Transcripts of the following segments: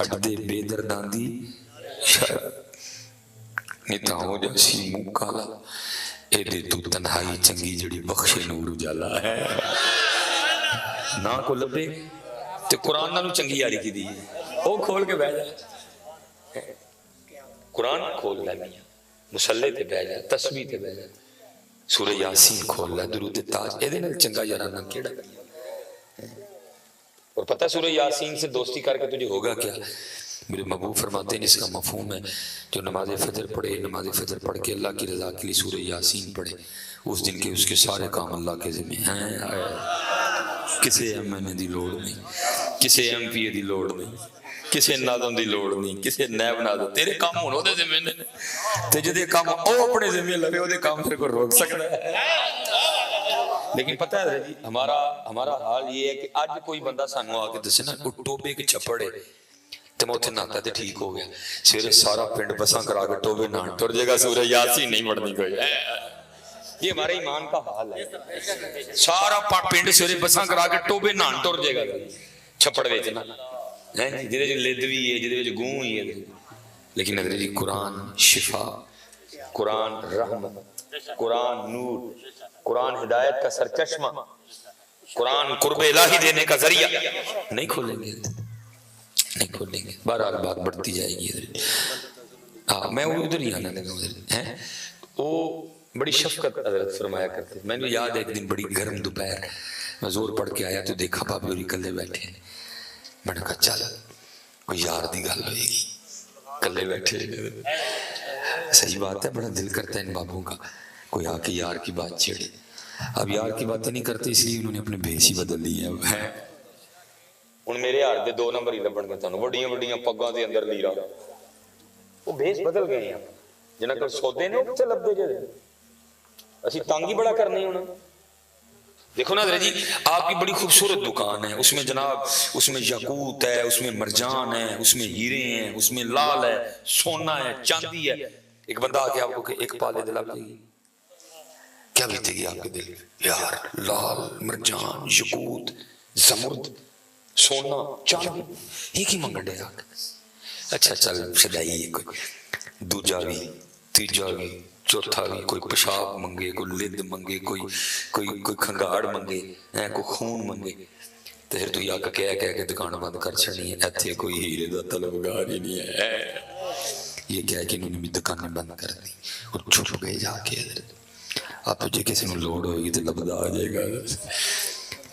چھڈ دے بے درداں دی نہیں تاں ہو جاسی منہ کالا اے دے تو تنہائی چنگی جڑی بخشے نور اجالا ہے نہ کو لبے تے قرآن نالوں چنگی یاری کی دی او کھول کے بیٹھ جا قرآن کھول لینی مصلے تے بیٹھ جا تسبیح تے بیٹھ جا سورہ یاسین کھول لے درود تاج اے دے نال چنگا یارانہ کیڑا اور پتہ سورہ یاسین سے دوستی کر کے تجھے ہوگا کیا میرے محبوب فرماتے ہیں اس کا مفہوم ہے جو نماز فجر پڑھے نماز فجر پڑھ کے اللہ کی رضا کے لیے سورہ یاسین پڑھے اس دن کے اس کے سارے کام اللہ کے ذمہ ہیں کسے ایم این اے دی لوڑ نہیں کسے ایم پی اے دی لوڑ نہیں کسے ناظم دی لوڑ نہیں کسے نیب ناظم تیرے کام ہونوں دے ذمہ نے تے جدے کام او اپنے ذمہ لگے او دے کام پھر کو روک سکتا ہے لیکن پتہ ہے جی ہمارا حال یہ ہے کہ آج کوئی بندہ سانو آ کے دسے نا کوئی ٹوبے کے چھپڑے تے میں اتنے ناتا تے ٹھیک ہو گیا سویرے سارا پنڈ بساں کرا کے ٹوبے نہ ٹر جائے گا سورہ یاسین نہیں پڑھنی کوئی یہ ہمارے ایمان کا حال ہے سارا پنڈ سویرے بساں کرا کے ٹوبے نہ ٹر جائے گا چھپڑ وچ نا جدے وچ لد وی ہے جدے وچ گوں ہی ہے لیکن اگر جی قرآن شفا قرآن رحمت قرآن نور قرآن ہدایت کا سرچشمہ قرآن قرب الہی دینے کا ذریعہ نہیں کھولیں گے نہیں کھولیں گے بہرحال بات بڑھتی جائے گی میں ادھر ہی آنا لگا ادھر وہ بڑی شفقت حضرت فرمایا کرتے میں نے یاد ایک دن بڑی گرم دوپہر میں زور پڑھ کے آیا تو دیکھا بابی اور کلے بیٹھے میں نے کہا چل کوئی یار دی گل ہوئے گی کلے بیٹھے صحیح بات ہے بڑا دل کرتا ہے ان بابوں کا کوئی آ کے یار کی بات چھیڑے اب یار کی باتیں نہیں کرتے اس لیے انہوں نے اپنے بھیس ہی بدل لی ہے ہن میرے یار دے دو نمبر ہی لبن گے تانوں وڈیاں وڈیاں پگاں دے اندر لیرا وہ بھیس بدل گئے ہیں جنہاں کول سودے نے اوتے لبدے جے اسی تنگ ہی بڑا کرنے ہونا دیکھو نا حضرت جی آپ کی بڑی خوبصورت دکان ہے اس میں جناب اس میں یاقوت ہے اس میں مرجان ہے اس میں ہیرے ہیں اس میں لال ہے سونا ہے چاندی ہے ایک بندہ آ کے آپ کو کہ ایک پالے دل آپ جائے گی کیا بیتے گی آپ کے دل یار لال مرجان یاقوت زمرد سونا چاندی یہ کی منگڑ ہے اچھا چل شدائی کوئی دوجا بھی تیجا بھی چوتھا بھی کوئی پیشاب منگے کوئی لد منگے کوئی کھنگاڑ منگے کوئی خون منگے تو پھر تو یہ آکا کہہ کے دکان بند کر چھڑنی ہے ایتھے کوئی ہیرے دا طلبگار ہی نہیں ہے یہ کہہ کہ انہوں نے بھی دکانیں بند کر دی اور چھپ گئے جا کے حضرت آپ جو کسی نے لوڑ ہوئے گی تو لبدا آ جائے گا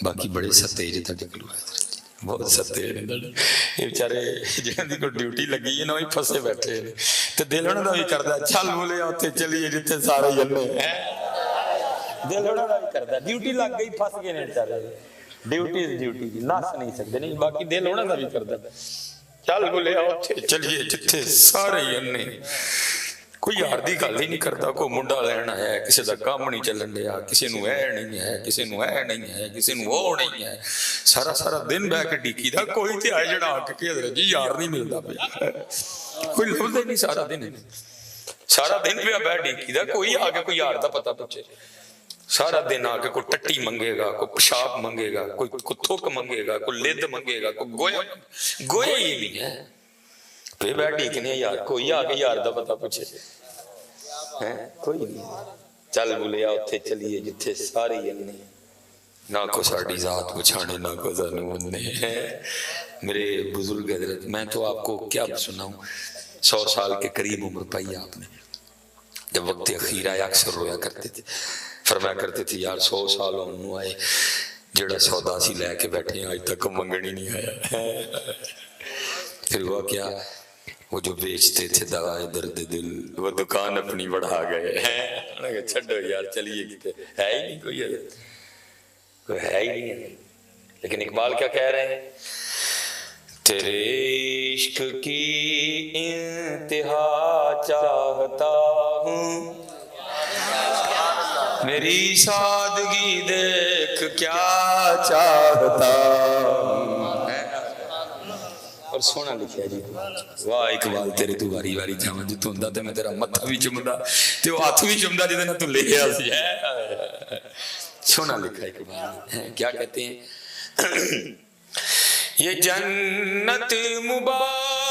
باقی بڑے ستیج تھا ڈکلو ہے بہت ستیج یہ بیچارے جنہاں دی کوئی ڈیوٹی لگی ہے نا وہی پھسے بیٹھے ہیں تو دل ہونا دا بھی کردا چل بولے اوتھے چلیے جتھے سارے جنے دل ہونا دا بھی کردا ڈیوٹی لگ گئی پھس گئے نے بیچارے ڈیوٹی نس نہیں سکتے نہیں باقی دل ہونا دا بھی کردا چل بولے اوتھے چلیے جتھے سارے جنے کوئی یار دی گل ہی نہیں کرتا کوئی منڈا لینا ہے کسی دا کام نہیں چلن دیا کسی نو اے نہیں ہے کسی نو اے نہیں ہے کسی نو وہ نہیں ہے سارا دن بہ کے ڈیکی دا کوئی تے آئے جڑا آ کے حضرت جی یار نہیں ملتا پیا کوئی لفظ نہیں سارا دن پہ بیٹھ ڈیکی دا کوئی آ کے کوئی یار دا پتہ پوچھے سارا دن آ کے کوئی ٹٹی منگے گا کوئی پیشاب منگے گا کوئی تھوک منگے گا کوئی لد منگے گا کوئی گویا ہی نہیں ہے پہ بیٹھ ڈیکنے یار کوئی آ کے یار دا پتہ پوچھے کوئی نہیں چل بولیا اتھے چلیے جتھے ساری جنے نہ کو ساڑی ذات پچھانے نہ کو ظنون نے میرے بزرگ حضرت میں تو آپ کو کیا سناؤں 100 سال کے قریب عمر پائی آپ نے جب وقت اخیر آیا اکثر رویا کرتے تھے فرمایا کرتے تھے یار 100 سال انہوں آئے جڑا سودا سی لے کے بیٹھے ہیں آج تک منگنی نہیں آیا پھر ہوا کیا وہ جو بیچتے تھے دوائے درد دل وہ دکان اپنی بڑھا گئے ہیں چھڑو یار چلیے کتے ہے ہی نہیں کوئی ہے ہی نہیں ہے لیکن اقبال کیا کہہ رہے ہیں تیرے عشق کی انتہا چاہتا ہوں میری سادگی دیکھ کیا چاہتا ہوں اور سونا لکھیا جی واہ اقبال تیرے تو واری واری جاواں جو تو ہوندا تے میں تیرا متھا بھی چومدا تے او ہاتھ بھی چومدا جے نال تو لکھیا سی ہے سونا لکھا اقبال کیا کہتے ہیں یہ جنت مبارک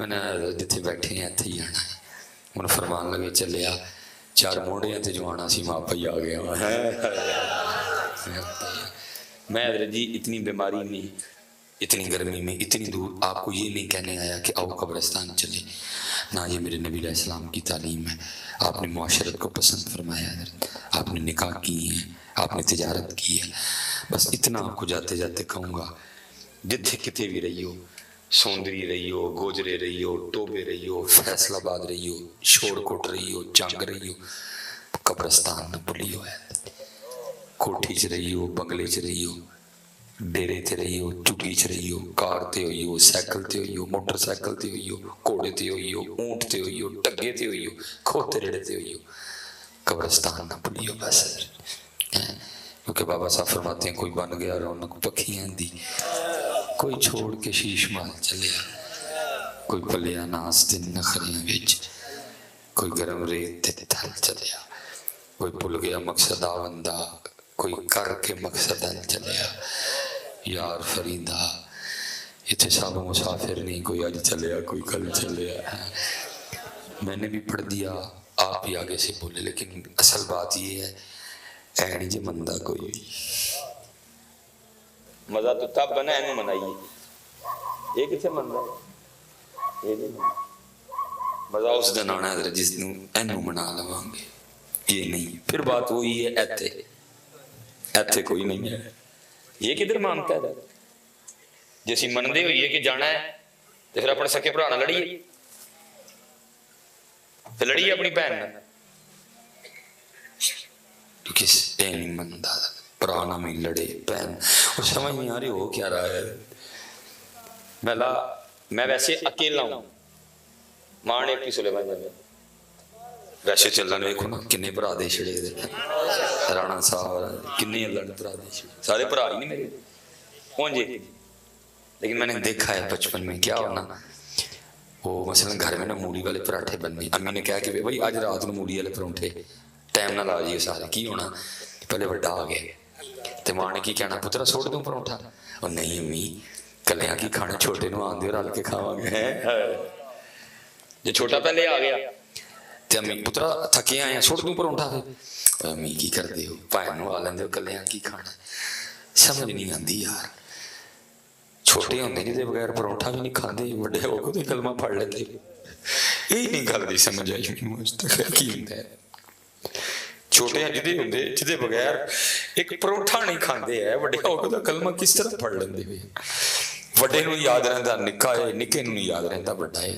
میں نے جتنے بیٹھے ہیں اتنے ہی آنا ہے. ہوں فرمان لگے چلیا 4 موڑیاں تے جو آنا سی میں آپ ہی آ گیا. میں حضرت جی اتنی بیماری میں اتنی گرمی میں اتنی دور آپ کو یہ نہیں کہنے آیا کہ آؤ قبرستان چلے نہ. یہ میرے نبی علیہ السلام کی تعلیم ہے. آپ نے معاشرت کو پسند فرمایا حضرت. آپ نے نکاح کی ہیں, آپ نے تجارت کی ہے. بس اتنا آپ کو جاتے جاتے کہوں گا جتھے کتے بھی رہی ہو, سوندری رہی ہو, گوجرے رہی ہو, ٹوبے رہی ہو, فیصل آباد رہی ہو, شور کوٹ رہی ہو, جنگ رہی ہو, قبرستان نہ بھولی ہو. کوٹھی چ رہی ہو, بنگلے چ رہی ہو, ڈیرے تے رہی ہو, چگی چ رہی ہو, کار تے ہوئی ہو, سائیکل تے ہوئی ہو, موٹر سائیکل تے ہوئی ہو, گھوڑے تے ہوئی ہو, اونٹ تے ہوئی ہو, ٹگے تے ہوئی ہو, کھوتے ریڑے تے ہوئی ہو, قبرستان نہ بھولی ہو. بس کیونکہ بابا صاحب فرماتے ہیں کوئی بن گیا رونق پکھیاں دی, کوئی چھوڑ کے شیش مال چلیا, کوئی پلیا ناس تے نخریاں وچ, کوئی گرم ریت تے تھل چلیا, کوئی بھول گیا مقصد آوندا, کوئی کر کے مقصد چلیا. یار فریدا اتنے سب مسافر نہیں, کوئی اج چلیا کوئی کل چلیا. میں نے بھی پڑھ دیا, آپ ہی آگے سے بولے, لیکن اصل بات یہ ہے اے نہیں جی مندہ کوئی بھی. مزہ تو تب بنا اینو منائیے, یہ کتنے مندہ یہ نہیں مزہ اس دن آنا ہے جس دن اینو منا لواں گے. یہ نہیں, پھر بات وہی ہے ایتھے ایتھے کوئی نہیں ہے. یہ کدھر مانتا ہے جیسی مندے ہوئی ہے کہ جانا ہے تو پھر اپنے سکے بھرا نہ لڑیے, پھر لڑیے اپنی بہن نہ, کیونکہ اے نہیں مندہ پرانا میں لڑے بہن. وہ سمجھ نہیں آ رہی ہو کیا رہا ہے. میں ویسے اکیلا ہوں, ماں نے ایک سلیمان جانے ویسے چلنا دیکھو نا کنے برا دے چھڑے رانا صاحب کنے لڑ برا دے چھڑے, سارے برا ہی نہیں میرے کون جی. لیکن میں نے دیکھا ہے بچپن میں کیا ہونا, وہ مثلا گھر میں نا مولی والے پراٹھے بننے, امی نے کہا کہ بھائی آج رات میں مولی والے پراٹھے ٹائم نہ لا جیے سارے, کی ہونا پہلے بڑا آ گئے تو ماں نے کی کہنا پترا سوڑ دوں پراٹھا, اور نہیں امی کلیاں کی کھانا چھوٹے نو آن دیو رل کے کھاواں گے. جو چھوٹا پہلے آ گیا تے امی پترا تھکے آئے ہیں سوڑ دوں پراٹھا, پھر امی کی کر دیو پائن نو آ لیندے کلیاں کی کھانا. سمجھ نہیں آندی یار, چھوٹے ہوندے نہیں دے بغیر پراٹھا بھی نہیں کھاندے, بڑے ہو کے کلمہ پڑھ لیندے. یہی نہیں گل دی سمجھ آئی کی ہوندا ہے. چھوٹے ہیں جدے ہوندے جدے بغیر ایک پراٹھا نہیں کھاندے ہے, بڑے ہو کے کلمہ کس طرح پڑھ لیندے ہوئے. بڑے نو یاد رہندا نکا ہے, نکے نو یاد رہندا بڑا ہے.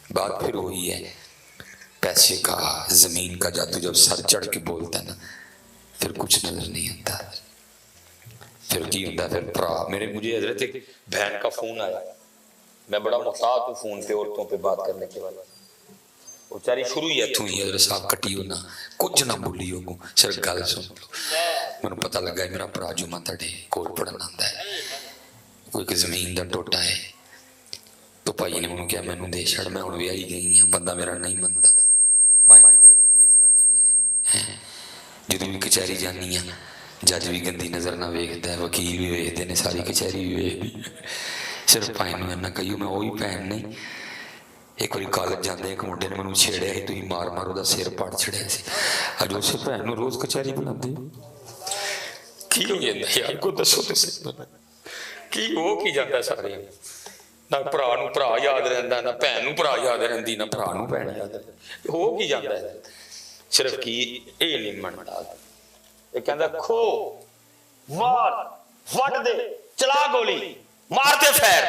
بات پھر وہی ہے پیسے کا, زمین کا جادو جب سر چڑھ کے بولتا ہے نا پھر کچھ نظر نہیں آتا. پھر کی ہوتا ہے پھر پرا میرے مجھے حضرت ایک بہن کا فون آیا, میں بڑا محتاط ہوں فون پہ عورتوں پہ بات کرنے کے بعد. وہ چاری شروع ہی اتھوں ہی حضرت صاحب کٹی ہو نہ کچھ نہ بولی ہو, صرف گل سن لو. میں پتہ لگا ہے میرا پرا جمعہ تڑے کول پڑھنا آندا ہے, کوئی کہ زمین دا ٹوٹا ہے. تو بھائی نے مجھے کہا مینوں دے چھڑ, میں ہن ویاہی گئی ہوں, بندہ میرا نہیں منتا. بھائی نے میرے تے کیس کر چھڑیا ہے. جدوں بھی کچہری جانی ہے جج بھی گندی نظر نہ ویکھدا ہے, وکیل بھی ویکھدے نے, ساری کچہری بھی ویکھدی ہے. صرف بھائی نوں نہ کہیو میں وہی بہن نہیں. ایک باری کالج جاندے ایک منڈے نے مینوں چھیڑیا سی, تسی مار مار دا سر پاڑ چھڑیا سی. اج اس بہن نوں روز کچہری بلاندے کی ہو جاندا یار, کو دسو تے صحیح کی ہو کی جاندا سارے. نہ بھرا نوں بھرا یاد رہندا, نہ بہن نوں بھرا یاد رہندی, نہ بھرا نوں بہن یاد رہندی. ہو کی جاندا ہے صرف کی اے نہیں مندا. یہ کہندا کھو مار وڈ دے چلا گولی مارتے پھیر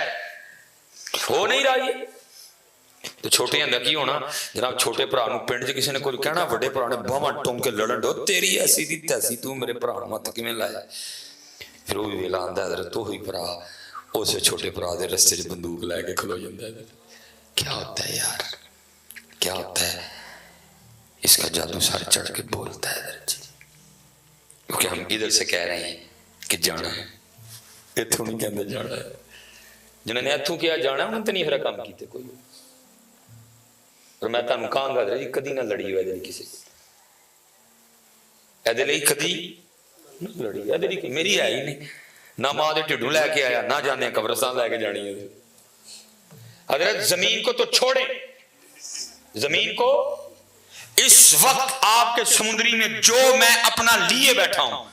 ہو نہیں رہی. تو چھوٹے ہندا کی ہونا جناب, چھوٹے بھرا نوں پنڈ چ کسی نے کوئی کہنا بڑے بھرا نے باواں ٹونگ کے لڑن دو, تیری ایسی دی تیسی تو میرے بھرا نوں مت کیویں لایا. پھر وہ ویلا آندا حضرت تو ہی بھرا اسے چھوٹے بھرا دے رستے چ بندوق لے کے کھلو جاندا ہے. کیا ہوتا ہے یار, کیا ہوتا ہے. اس کا جادو سر چڑھ کے بولتا ہے حضرت جی, کیونکہ ہم ادھر سے کہہ رہے ہیں کہ جانا ہے, اتھوں نہیں کہندے جانا ہے. جنہوں نے اتھوں کیا جانا انہوں نے تو نہیں پھر کام کیتے کوئی. اور میں تانوں کہاں گا جی کدی نہ لڑی ہوئے کسی ایدے لئی کدی نہ لڑی. ایدے لئی میری ہے ہی نہیں, نہ ماں دے ٹھڈوں لے کے آیا, نہ جانے قبرستان لے کے جانی ہے. حضرت زمین کو تو چھوڑیں، زمین کو اس وقت آپ کے سمندری میں جو میں اپنا لیے بیٹھا ہوں،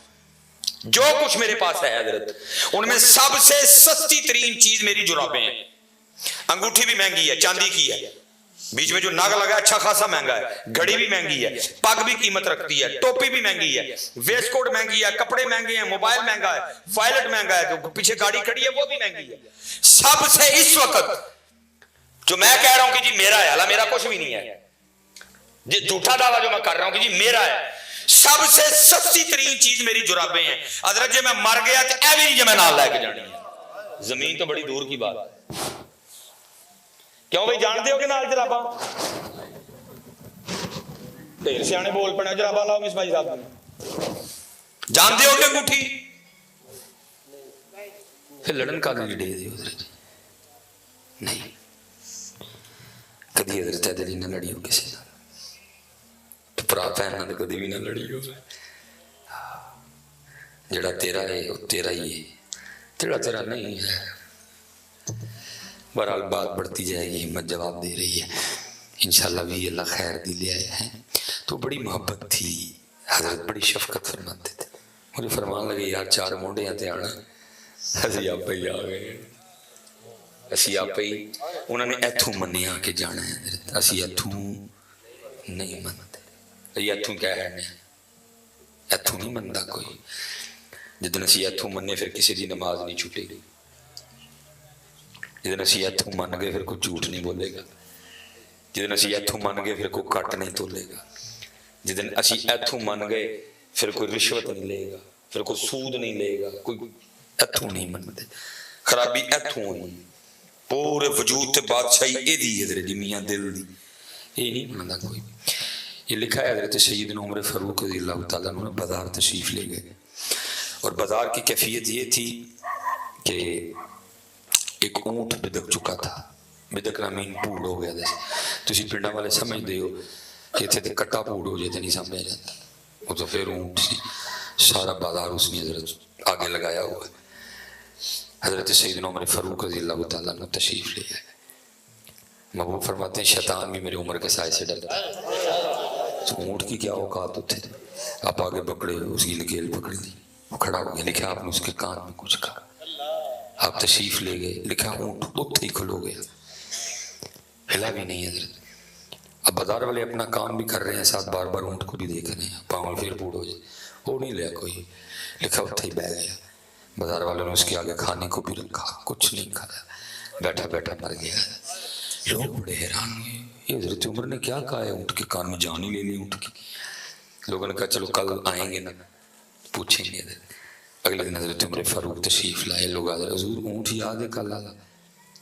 جو کچھ میرے پاس ہے حضرت، ان میں سب سے سستی ترین چیز میری جرابیں ہیں۔ انگوٹھی بھی مہنگی ہے، چاندی کی ہے، بیچ میں جو ناگ لگا ہے اچھا خاصا مہنگا ہے، گھڑی بھی مہنگی ہے، پگ بھی قیمت رکھتی ہے، ٹوپی بھی مہنگی ہے، ویسٹ کوٹ مہنگی ہے، کپڑے مہنگے ہیں، موبائل مہنگا ہے، وائلٹ مہنگا ہے، جو پیچھے گاڑی کھڑی ہے وہ بھی مہنگی ہے۔ سب سے اس وقت جو میں کہہ رہا ہوں کہ جی میرا ہے، حالانکہ میرا کچھ بھی نہیں ہے، جی جھوٹا دعویٰ جو میں کر رہا ہوں کہ جی میرا ہے، سب سے سستی ترین چیز میری جرابیں ہیں۔ حضرت جی میں مر گیا تو اے بھی نہیں جو میں نال لے کے جانی ہے، زمین تو بڑی دور کی بات ہے۔ کیوں بھائی جانتے ہو کہ نال جراباں ڈھیر سیانے بول پڑے جراباں لاؤ مس بھائی صاحب جانتے ہو کہ انگوٹھی پھر لڑن کا نہیں ڈے دے حضرت نہیں کدی حضرت علی نہ لڑی ہو کسی نال پرا پہننا تو کدی بھی نہ لڑی ہو، جڑا تیرا ہے وہ تیرا ہی ہے، جڑا تیرا نہیں ہے۔ بہرحال بات بڑھتی جائے گی، ہمت جواب دے رہی ہے انشاءاللہ بھی اللہ خیر دی لے آئے ہیں۔ تو بڑی محبت تھی حضرت، بڑی شفقت فرماتے تھے۔ مجھے فرمان لگے یار 4 مونڈیاں تے آنا، اسی آپ ہی آ گئے، اسی آپ ہی انہوں نے ایتھوں منیا کہ جانا ہے حضرت، اسی ایتھوں نہیں منتے، یہ ایتھوں کیا ہے ایتھوں نہیں مندا کوئی، جدن اسی ایتھوں مننے پھر کسی دی نماز نہیں چھوٹے گی، جدن اسی ایتھوں من گئے پھر کوئی جھوٹ نہیں بولے گا، جدن اسی ایتھوں من گئے پھر کوئی کٹ نہیں تولے گا، جدن اسی ایتھوں من گئے پھر کوئی رشوت نہیں لے گا، پھر کوئی سود نہیں لے گا، کوئی ایتھوں نہیں منتے، خرابی ایتھوں ہوئی پورے وجود تے بادشاہی اے دی حضرت جی میاں دل دی، یہ نہیں مندا کوئی۔ یہ لکھا ہے حضرت سیدنا عمر فاروق رضی اللہ تعالیٰ عنہ بازار تشریف لے گئے، اور بازار کی کیفیت یہ تھی کہ ایک اونٹ بدک چکا تھا، بدک نامین پوڑ ہو گیا تھا، تسی پنڈا والے سمجھ دے ہو کہ تھے تے کٹا پوڑ ہو جاتے نہیں سمجھا جاتا، وہ تو پھر اونٹ سی، سارا بازار اس نے حضرت آگے لگایا ہوا ہے۔ حضرت سیدنا عمر فاروق رضی اللہ تعالیٰ عنہ تشریف لے گئے، محبوب فرماتے ہیں شیطان بھی میرے عمر کے سائے سے ڈرتا ہے، تو اونٹ کی کیا اوقات ہوتے تھے، آپ آگے پکڑے اس کی نکیل پکڑ دی، وہ کھڑا ہو گیا، لکھا آپ نے اس کے کان میں کچھ کہا، آپ تشریف لے گئے، لکھا اونٹ اتھے ہی کھلو گیا، ہلا بھی نہیں حضرت۔ اب بازار والے اپنا کام بھی کر رہے ہیں، ساتھ بار بار اونٹ کو بھی دیکھ رہے ہیں، پاؤں پھر پوڑ ہو جائے، وہ نہیں لیا کوئی، لکھا اتھے ہی بیٹھ گیا، بازار والوں نے اس کے آگے کھانے کو بھی رکھا، کچھ نہیں کھایا، بیٹھا بیٹھا مر گیا۔ لوگ بڑے حیران ہوئے، یہ حضرت عمر نے کیا کہا ہے، اونٹ کے کان میں جان ہی لے لی اونٹ کی۔ لوگوں نے کہا چلو کل آئیں گے نا پوچھیں گے۔ اگلے دن حضرت عمر فاروق تشریف لائے، لوگ آدھے حضور اونٹ یاد ہے کل آدھا،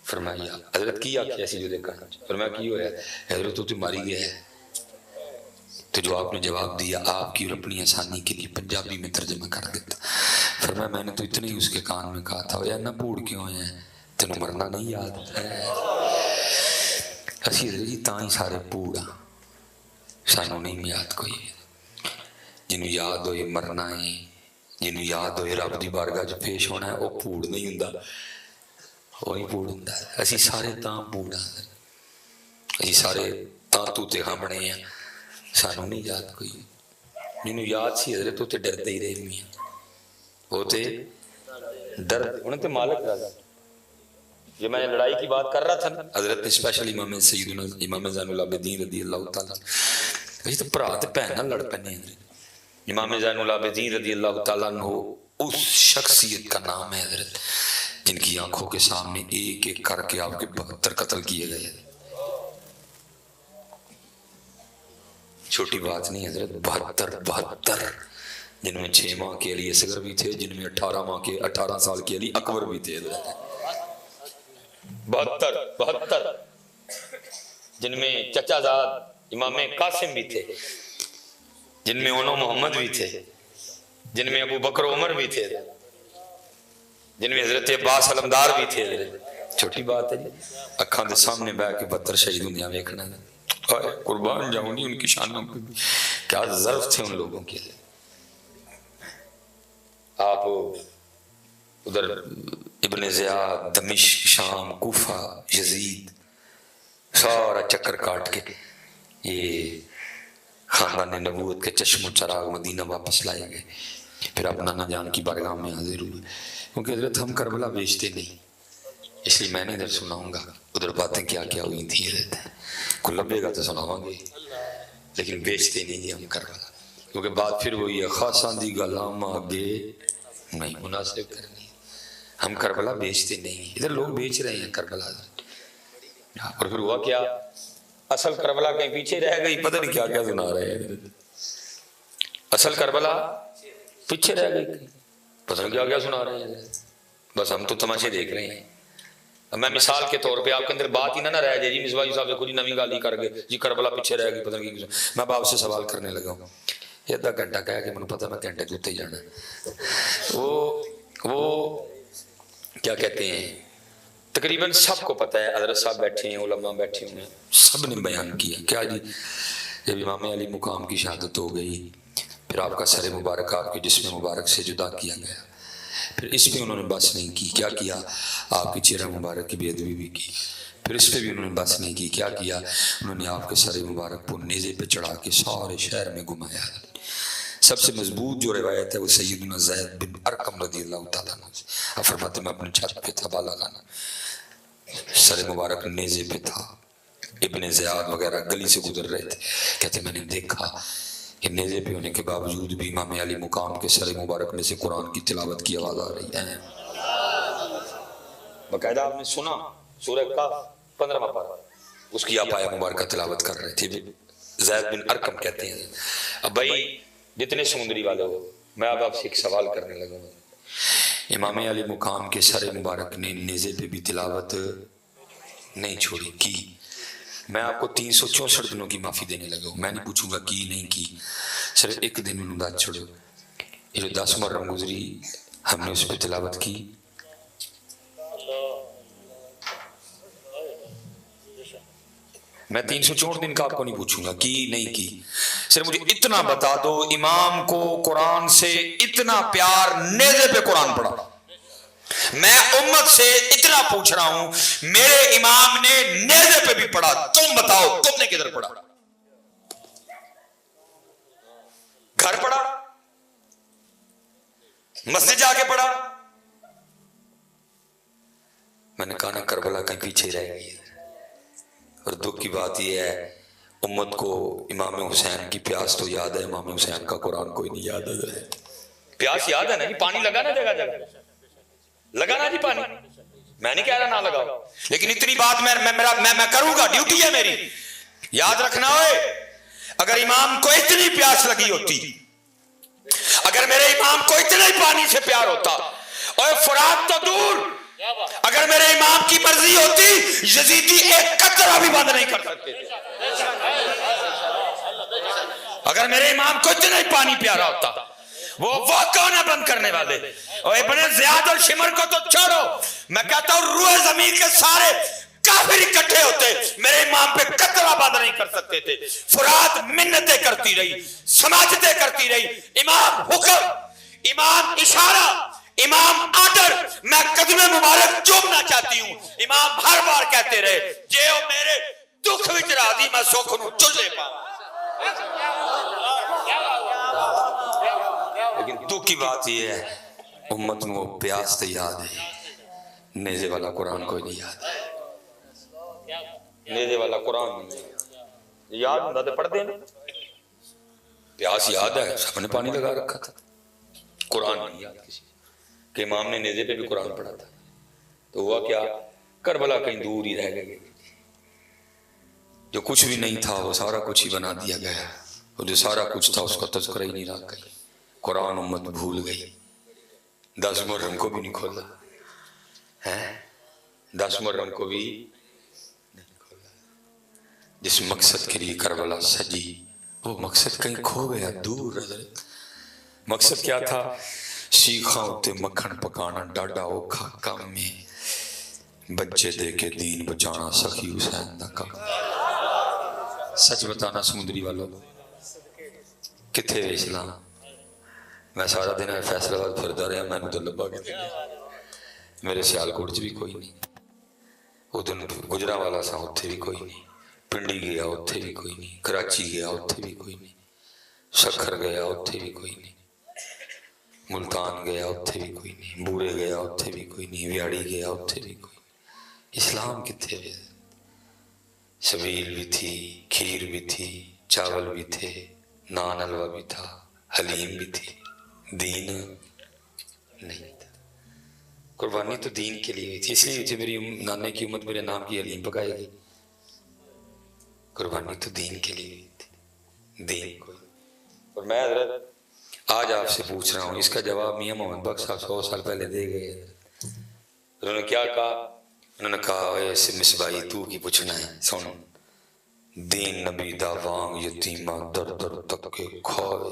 فرمایا حضرت کی آکھیا سی جو دیکھا، فرمایا کی ہوا ہے، حضرت تو ماری گیا ہے۔ تو جو آپ نے جواب دیا آپ کی اور اپنی آسانی کے لیے پنجابی میں ترجمہ کر دیتا، فرمایا میں نے تو اتنے ہی اس کے کان میں کہا تھا، یا نہ پوڑ کیوں ہیں تینوں مرنا نہیں یاد ہے، اسی حضرت جی تاں ہی سارے پوڑا، سانوں نہیں یاد کوئی، جنہوں یاد ہوئے مرنا ہے، جنہوں یاد ہوئے رب دی بارگاہ جو پیش ہونا ہے، وہ پوڑ نہیں ہوندا، وہی پوڑ ہوندا ہے۔ اسی سارے تاں پوڑا، اسی سارے تاں تو تے ہاں بنے ہیں، سانوں نہیں یاد کوئی، جنہوں یاد سی حضرت ہوتے ڈر دے ہی رہے میاں، ہوتے ڈر، انہیں تے مالک رضا۔ یہ میں لڑائی کی بات کر رہا تھا نا، حضرت اسپیشلی امام سیدنا امام زین العابدین رضی اللہ تعالیٰ عنہ، تو برا تے بہن نہ لڑ پنے حضرت۔ امام زین العابدین رضی اللہ تعالیٰ عنہ اس شخصیت کا نام ہے حضرت جن کی آنکھوں کے سامنے ایک ایک کر کے آپ کے 72 قتل کیے گئے، چھوٹی بات نہیں حضرت، 72 جن میں 6 ماہ کے علی اصغر بھی تھے، جن میں 18 سال کے علی اکبر بھی تھے حضرت، 72 جن میں چچا زاد امام قاسم بھی تھے، جن میں انو محمد بھی تھے، جن میں ابو بکر عمر بھی تھے، جن میں حضرت عباس علمدار بھی تھے حضرت، چھوٹی بات ہے جی، اکھاں دے سامنے بیٹھ کے 72 شہید دنیا دیکھنا ہے، قربان جاؤں نہیں ان کی شانوں پہ، کیا ظرف تھے ان لوگوں کے لیے۔ آپ ادھر ابن زیاد، دمشق، شام، کوفہ، یزید، سارا چکر کاٹ کے یہ خاندان نبوت کے چشم و چراغ مدینہ واپس لائے گئے. پھر آپ نانا جان کی بارگاہ میں حاضر ہوئے، کیونکہ حضرت ہم کربلا بیچتے نہیں، اس لیے میں نے ادھر سناؤں گا ادھر باتیں کیا کیا ہوئی تھیں. حضرت کو لبے گا تو سناؤں گے، لیکن بیچتے نہیں جی ہم کربلا، کیونکہ بات پھر وہی ہے خاصاں دی گلام آگے نہیں مناسب کرنی. ہم کربلا بیچتے نہیں، ادھر لوگ بیچ رہے ہیں کربلا. اور پھر ہوا کیا، اصل کربلا کہیں پیچھے رہ گئی، پتہ نہیں کیا کیا سنا رہے ہیں. اصل کربلا پیچھے رہ گئی، پتہ نہیں کیا کیا سنا رہے ہیں. بس ہم تو تماشے دیکھ رہے ہیں. اب میں مثال کے طور پہ آپ کے اندر بات ہی نہ رہ جائے جی مصباح صاحب سے کچھ نویں گالی کر گئے جی کربلا پیچھے رہ گئی پتہ نہیں کیا. میں باپ سے سوال کرنے لگا ہوں، یہ آدھا گھنٹہ کہا کہ مجھے پتہ میں گھنٹے کے اتنے ہی جانا. وہ کیا کہتے ہیں، تقریباً سب کو پتہ ہے، حضرت صاحب بیٹھے ہیں، علماء بیٹھے ہوئے ہیں، سب نے بیان کیا کیا جی. جب امام علی مقام کی شہادت ہو گئی، پھر آپ کا سر مبارک آپ کے جسم مبارک سے جدا کیا گیا، پھر اس پہ انہوں نے بس نہیں کی. کیا کیا، آپ کی چہرہ مبارک کی بے ادبی بھی کی. پھر اس پہ بھی انہوں نے بس نہیں کی. کیا کیا، انہوں نے آپ کے سر مبارک کو نیزے پہ چڑھا کے سارے شہر میں گھمایا. سب سے مضبوط جو روایت ہے وہ سیدنا زید بن ارقم رضی اللہ تعالیٰ عنہ سے. فرماتے میں اپنے چھت پہ تھا بالا گانا، سر مبارک نیزے پہ تھا، ابن زیاد وغیرہ گلی سے گزر رہے تھے. کہتے میں نے دیکھا کہ نیزے پہ ہونے کے باوجود بھی امام علی مقام کے سر مبارک میں سے قرآن کی تلاوت کی آواز آ رہی ہے. باقاعدہ آپ نے سنا سورہ کاف 15واں پارہ، اس کی آپ آیہ مبارکہ تلاوت کر رہے تھے. زید بن ارقم کہتے ہیں اب بھائی جتنے سمندری والے ہو، میں اب آپ سے ایک سوال کرنے لگا ہوں. امام علی مقام کے سر مبارک نے نیزے پہ بھی تلاوت نہیں چھوڑی کی. میں آپ کو 364 دنوں کی معافی دینے لگا ہوں. میں نہیں پوچھوں گا کی نہیں کی، صرف ایک دن انہوں نے چھوڑو. یہ جو 10 محرم گزری ہم نے اس پہ تلاوت کی. میں 364 دن کا آپ کو نہیں پوچھوں گا کی نہیں کی، صرف مجھے اتنا بتا دو امام کو قرآن سے اتنا پیار نیزے پہ قرآن پڑھا. میں امت سے اتنا پوچھ رہا ہوں میرے امام نے نیزے پہ بھی پڑھا، تم بتاؤ تم نے کدھر پڑھا؟ گھر پڑھا، مسجد جا کے پڑھا؟ میں نے کہا نا کربلا کہیں پیچھے رہ گئی. اور دکھ کی بات یہ ہے امت کو امام حسین کی پیاس تو یاد ہے، امام حسین کا قرآن کوئی نہیں یاد ہے. پیاس یاد ہے نا جی، پانی لگا نا جگہ جگہ لگا نا جی پانی، میں نہیں کہہ رہا نہ لگاؤ، لیکن اتنی بات میں کروں گا، ڈیوٹی ہے میری. یاد رکھنا ہوئے اگر امام کو اتنی پیاس لگی ہوتی، اگر میرے امام کو اتنا ہی پانی سے پیار ہوتا، اور فرات تو دور اگر میرے امام کی مرضی ہوتی یزیدی ایک قطرہ بھی بند نہیں کر سکتے. اگر میرے امام کو اتنا ہی پانی پیارا ہوتا، وہ کون ہے بند کرنے والے؟ اور ابن زیاد اور شمر کو تو چھوڑو، میں کہتا ہوں روح زمین کے سارے کافر اکٹھے ہوتے، میرے امام پہ قطرہ بند نہیں کر سکتے تھے. فرات منتیں کرتی رہی، سماجتیں کرتی رہی، امام حکم، امام اشارہ، امام آڈر. میں قدم مبارک چومنا چاہتی ہوں. امام ہر بار کہتے رہے جے او میرے دکھ وچ راضی میں سکھ نو چلے پاؤں. لیکن دکھ کی بات یہ ہے امت میں وہ پیاس تو یاد ہے، نیزے والا قرآن کوئی نہیں یاد ہے. نیزے والا قرآن نہیں یاد ہوتا تو پڑھ دینا. پیاس یاد ہے، سب نے پانی لگا رکھا تھا. قرآن نہیں یاد کسی کہ امام نے نیزے پہ بھی قرآن پڑھا تھا. تو ہوا کیا، کربلا کہیں دور ہی رہ گئی. جو کچھ بھی نہیں تھا وہ سارا کچھ ہی بنا دیا گیا، اور جو سارا کچھ تھا اس کا تذکرہ ہی نہیں رہا گئی. قرآن امت بھول گئی. 10 محرم کو بھی نہیں کھولا ہے، 10 محرم کو بھی نہیں کھولا. جس مقصد کے لیے کربلا سجی وہ مقصد کہیں کھو گیا دور. مقصد کیا تھا؟ سیخاں اتے مکھن پکانا ڈاڈا اوکھا کام میں، بچے دے کے دین بچانا سخی حسین دا کام. سچ بتانا سمندری والوں کتھے اسلام؟ میں سارا دن فیصلہ آباد پھردا رہا، میں نے تو لبا کتنے، میرے سیالکوٹ چ بھی کوئی نہیں. وہ دن گجرانوالا سا اتنے بھی کوئی نہیں، پنڈی گیا اتنے بھی کوئی نہیں، کراچی گیا اتنے بھی کوئی نہیں، سکھر گیا اتنے بھی کوئی نہیں، ملتان گیا اتنے بھی کوئی نہیں، بورے گیا اتنے بھی کوئی نہیں، ویاڑی گیا اتنے بھی کوئی نہیں۔ اسلام کتنے ہوئے؟ سبیل بھی تھی، کھیر بھی تھی، چاول بھی تھے، نان حلوہ بھی تھا، حلیم بھی تھی، دین نہیں تھا۔ قربانی تو دین کے لیے ہوئی تھی، اس لیے ہوئی تھی میری نانے کی امت میرے نام کی حلیم پکائے گی۔ قربانی تو دین کے لیے ہوئی تھی، دین کو۔ اور میں حضرت آج آپ سے پوچھ رہا ہوں، اس کا جواب میاں محمد بخش صاحب 100 سال پہلے دے گئے۔ انہوں نے کیا کہا؟ انہوں نے کہا ایسے مصباحی تو کی پوچھنا ہے، سن دین نبی دا وانگ یتیمہ در در تکے کھائے۔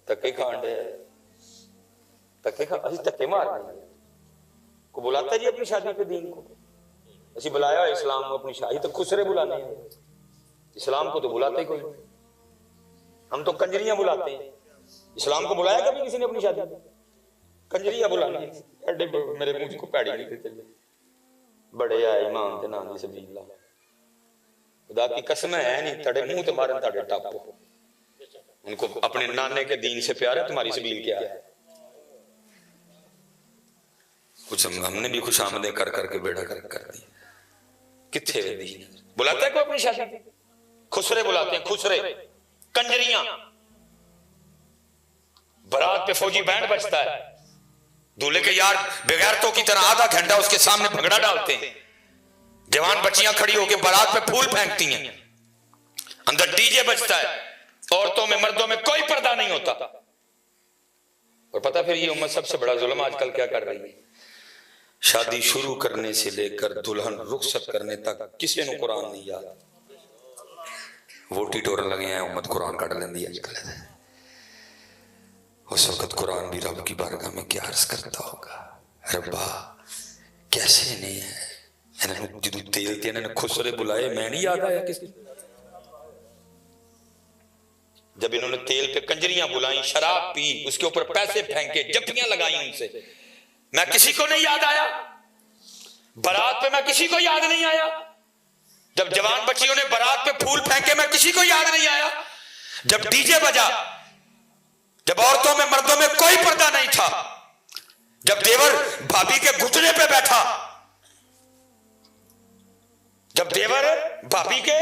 تکے کھانڈے تکے کھانڈے اسی تکے مار کو بلاتا ہے جی اپنی شادی پہ دین کو، اسی بلایا ہے اسلام کو اپنی شادی، تو خسرے بلانے ہیں، اسلام کو تو بلاتے ہی کوئی، ہم تو کنجریاں بلاتے ہیں، اسلام کو بلایا کبھی کسی نے اپنی شادی پہ؟ کنجریاں بلانے میرے منہ کو پیڑی نہیں دیتے، بڑے آئے امام تے نام دی سبیل اللہ، خدا کی قسم ہے نہیں تڑے منہ تے مارن تڑے ٹاپو، ان کو اپنے نانے کے دین سے پیار ہے، تمہاری سبیل کیا ہے؟ کچھ ہم نے بھی خوش آمدیں کر کر کے بیڑا کر دی، کتھے وے دین؟ بلاتا ہے کوئی اپنی شادی پہ؟ خسرے بلاتے ہیں، خسرے، کنجریاں، برات پہ فوجی بینڈ بجتا ہے، دولہے کے یار بغیرتوں کی طرح آدھا گھنٹہ اس کے سامنے بھگڑا ڈالتے ہیں، جوان بچیاں کھڑی ہو کے برات پہ پھول پھینکتی ہیں، اندر ڈی جے بجتا ہے، عورتوں میں مردوں میں کوئی پردہ نہیں ہوتا۔ اور پتہ پھر یہ امت سب سے بڑا ظلم آج کل کیا کر رہی ہے؟ شادی شروع کرنے سے لے کر دلہن رخصت کرنے تک کسی نے قرآن نہیں یاد، ووٹی ٹورن لگے ہیں، امت قرآن کٹ لیندی ہے آج کل۔ اس وقت قرآن بھی رب کی بارگاہ میں کیا عرض کرتا ہوگا، ربا کیسے نہیں ہے انہوں نے جدو تیل تھے، انہوں نے خسرے بلائے، میں نہیں یاد آیا کسی؟ جب انہوں نے تیل پہ کنجریاں بلائیں، شراب پی، اس کے اوپر پیسے پھینکے، جپیاں لگائیں ان سے، میں کسی کو نہیں یاد آیا؟ برات پہ میں کسی کو یاد نہیں آیا؟ جب جوان بچیوں نے برات پہ پھول پھینکے میں کسی کو یاد نہیں آیا؟ جب ڈی جے بجا، جب عورتوں میں مردوں میں کوئی پردہ نہیں تھا، جب دیور بھابی کے گھٹنے پہ بیٹھا، جب دیور بھابی کے